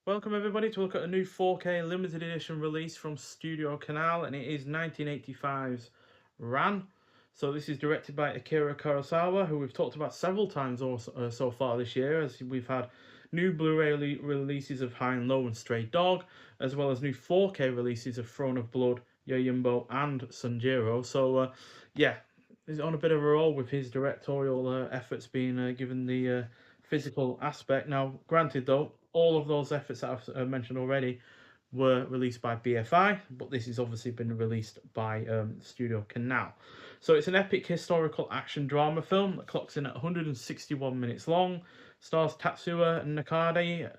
Welcome everybody to look at a new 4K limited edition release from StudioCanal, and it is 1985's Ran. So this is directed by Akira Kurosawa, who we've talked about several times so far this year, as we've had new Blu-ray releases of High and Low and Stray Dog, as well as new 4K releases of Throne of Blood, Yojimbo and Sanjiro. So yeah, he's on a bit of a roll with his directorial efforts being given the physical aspect. Now, granted though, all of those efforts that I've mentioned already were released by BFI, but this has obviously been released by StudioCanal. So it's an epic historical action drama film that clocks in at 161 minutes long, stars Tatsuya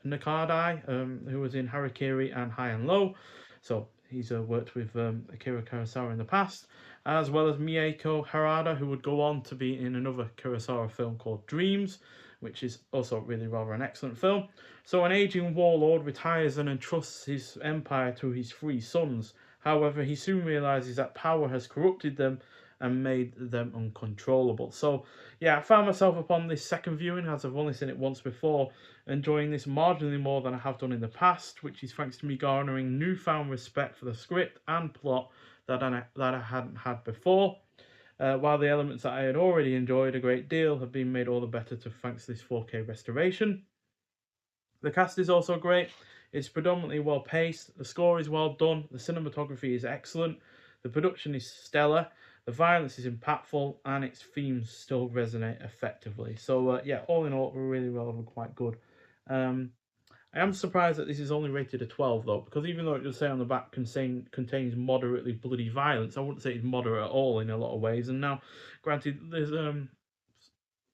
Nakadai, who was in Harakiri and High and Low. So he's worked with Akira Kurosawa in the past, as well as Mieko Harada, who would go on to be in another Kurosawa film called Dreams, which is also really rather an excellent film. So an aging warlord retires and entrusts his empire to his three sons. However, he soon realizes that power has corrupted them and made them uncontrollable. So yeah, I found myself upon this second viewing, as I've only seen it once before, enjoying this marginally more than I have done in the past, which is thanks to me garnering newfound respect for the script and plot that I hadn't had before. While the elements that I had already enjoyed a great deal have been made all the better thanks to this 4K restoration. The cast is also great. It's predominantly well paced, the score is well done, the cinematography is excellent, the production is stellar, the violence is impactful, and its themes still resonate effectively. So yeah, all in all, really well and quite good. I am surprised that this is only rated a 12 though, because even though it does say on the back contains moderately bloody violence, I wouldn't say it's moderate at all in a lot of ways. And now, granted,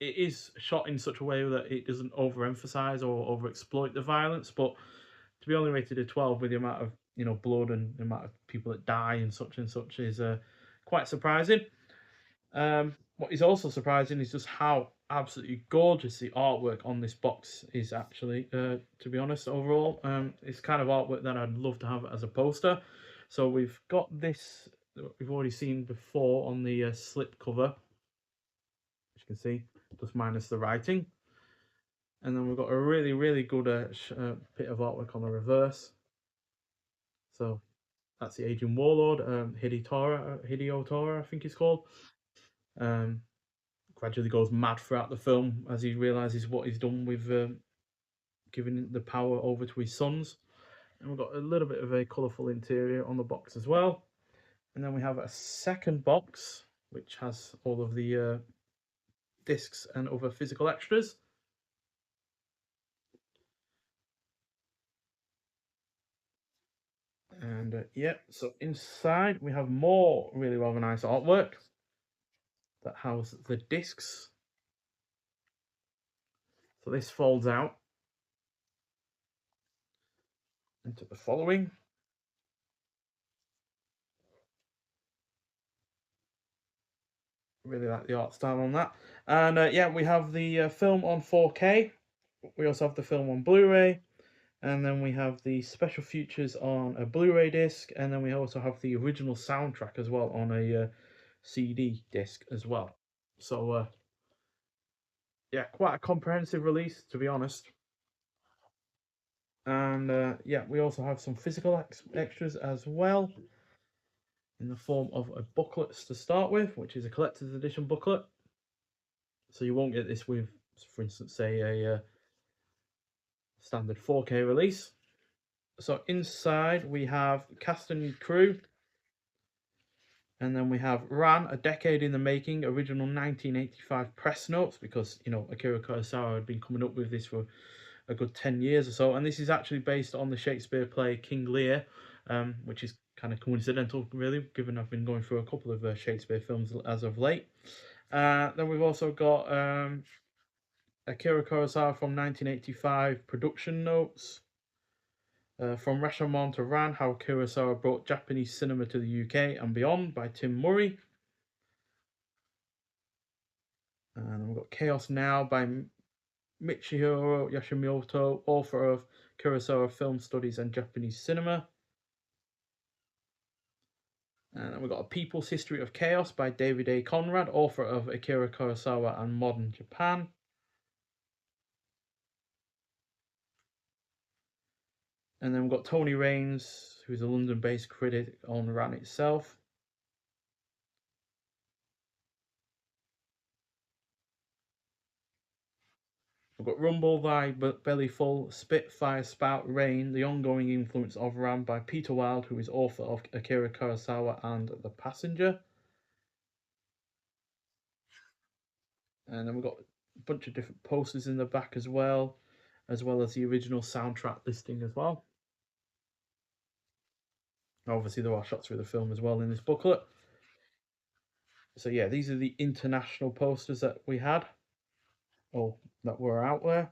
it is shot in such a way that it doesn't overemphasize or overexploit the violence, but to be only rated a 12 with the amount of blood and the amount of people that die and such is quite surprising. What is also surprising is just how absolutely gorgeous the artwork on this box is actually, to be honest, overall. It's kind of artwork that I'd love to have as a poster. So we've got this that we've already seen before on the slip cover, as you can see, just minus the writing. And then we've got a really, really good bit of artwork on the reverse. So that's the aging warlord, Hideo Tora, I think he's called. Um, Gradually goes mad throughout the film as he realizes what he's done with giving the power over to his sons. And we've got a little bit of a colourful interior on the box as well. And then we have a second box which has all of the discs and other physical extras. And yeah, so inside we have more really rather nice artwork that house the discs. So this folds out into the following. Really like the art style on that. And yeah, we have the film on 4K. We also have the film on Blu-ray. And then we have the special features on a Blu-ray disc. And then we also have the original soundtrack as well on a CD disc as well. So yeah, quite a comprehensive release, to be honest. And yeah, we also have some physical extras as well, in the form of a booklet to start with, which is a collector's edition booklet. So you won't get this with, for instance, say a standard 4K release. So inside we have cast and crew, and then we have Ran, a decade in the making, original 1985 press notes, because Akira Kurosawa had been coming up with this for a good 10 years or so, and this is actually based on the Shakespeare play King Lear, which is kind of coincidental, really, given I've been going through a couple of Shakespeare films as of late. Then we've also got Akira Kurosawa from 1985 production notes. From Rashomon to Ran, How Kurosawa Brought Japanese Cinema to the UK and Beyond by Tim Murray. And we've got Chaos Now by Michihiro Yoshimoto, author of Kurosawa Film Studies and Japanese Cinema. And then we've got A People's History of Chaos by David A. Conrad, author of Akira Kurosawa and Modern Japan. And then we've got Tony Raines, who's a London-based critic on Ran itself. We've got Rumble, Thy Belly Full, Spit, Fire, Spout, Rain, the ongoing influence of Ran by Peter Wilde, who is author of Akira Kurosawa and The Passenger. And then we've got a bunch of different posters in the back as well as the original soundtrack listing as well. Obviously, there are shots through the film as well in this booklet. So yeah, these are the international posters that we had, or that were out there.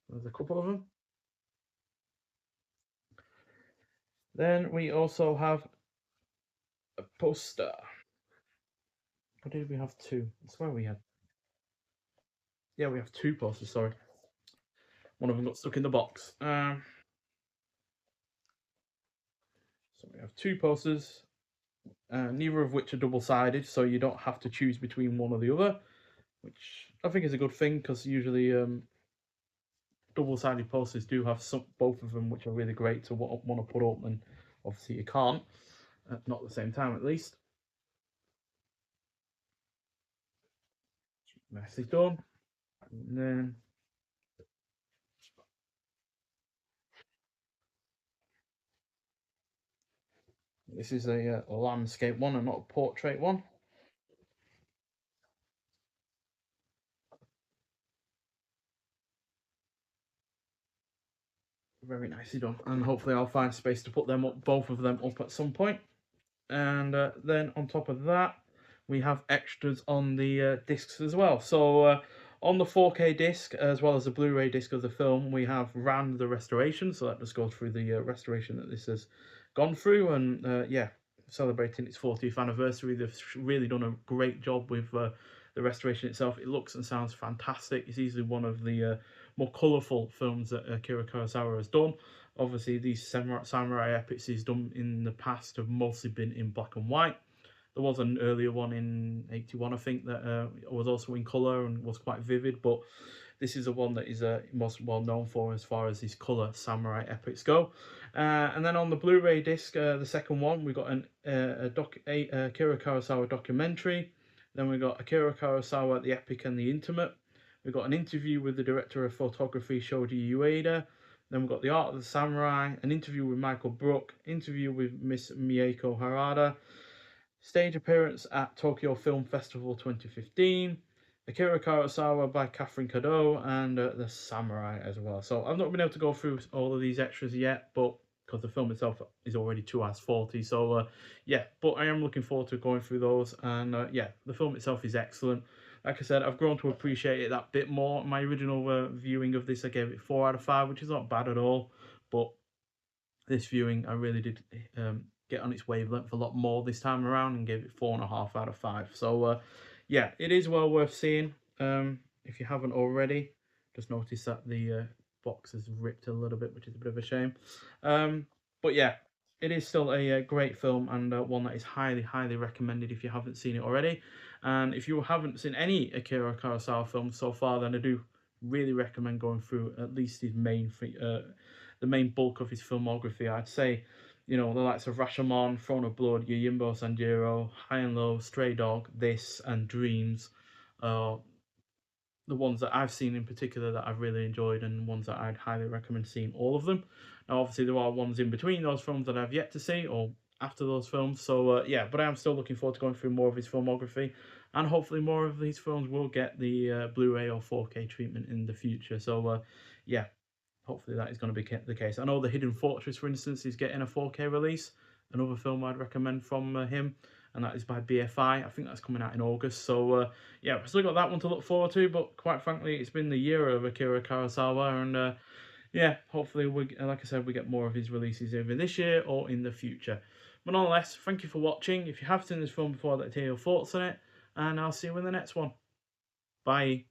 There's a couple of them. Then we also have a poster. What did we have? Two. That's where we had. Yeah, we have two posters. Sorry, one of them got stuck in the box. So we have two posters, neither of which are double-sided, so you don't have to choose between one or the other, which I think is a good thing because usually double-sided posters do have both of them, which are really great to want to put up, and obviously you can't, not at the same time at least. Nicely done. And then this is a landscape one and not a portrait one. Very nicely done, and hopefully I'll find space to put them up, both of them up at some point. And then on top of that, we have extras on the discs as well. So on the 4K disc, as well as the Blu-ray disc of the film, we have Ran the restoration. So that just goes through the restoration that this has gone through, and yeah, celebrating its 40th anniversary. They've really done a great job with the restoration itself. It looks and sounds fantastic. It's easily one of the more colourful films that Akira Kurosawa has done. Obviously, these samurai epics he's done in the past have mostly been in black and white. There was an earlier one in '81, I think, that was also in colour and was quite vivid, but this is the one that is most well known for as far as his colour samurai epics go. And then on the Blu-ray disc, the second one, we got Akira Kurosawa documentary. Then we got Akira Kurosawa, The Epic and the Intimate. We got an interview with the director of photography, Shoji Ueda. Then we've got The Art of the Samurai, an interview with Michael Brook, interview with Miss Mieko Harada, stage appearance at Tokyo Film Festival 2015, Akira Kurosawa by Catherine Kado, and The Samurai as well. So I've not been able to go through all of these extras yet, but because the film itself is already 2 hours 40. So yeah, but I am looking forward to going through those, and yeah, the film itself is excellent. Like I said, I've grown to appreciate it that bit more. My original viewing of this, I gave it 4 out of 5, which is not bad at all. But this viewing, I really did get on its wavelength a lot more this time around and gave it 4.5 out of 5. So yeah, it is well worth seeing. If you haven't already, just notice that the box is ripped a little bit, which is a bit of a shame. But yeah, it is still a great film, and one that is highly, highly recommended if you haven't seen it already. And if you haven't seen any Akira Kurosawa films so far, then I do really recommend going through at least his the main bulk of his filmography. I'd say, you know, the likes of Rashomon, Throne of Blood, Yojimbo Sanjiro, High and Low, Stray Dog, this, and Dreams. The ones that I've seen in particular that I've really enjoyed, and ones that I'd highly recommend seeing all of them. Now, obviously, there are ones in between those films that I've yet to see, or after those films. So yeah, but I am still looking forward to going through more of his filmography, and hopefully more of these films will get the Blu-ray or 4K treatment in the future. So yeah, hopefully that is going to be the case. I know The Hidden Fortress, for instance, is getting a 4K release. Another film I'd recommend from him, and that is by BFI. I think that's coming out in August. So yeah, we've still got that one to look forward to, but quite frankly, it's been the year of Akira Kurosawa, and yeah, hopefully, like I said, we get more of his releases either this year or in the future. But nonetheless, thank you for watching. If you have seen this film before, I'd like to hear your thoughts on it, and I'll see you in the next one. Bye.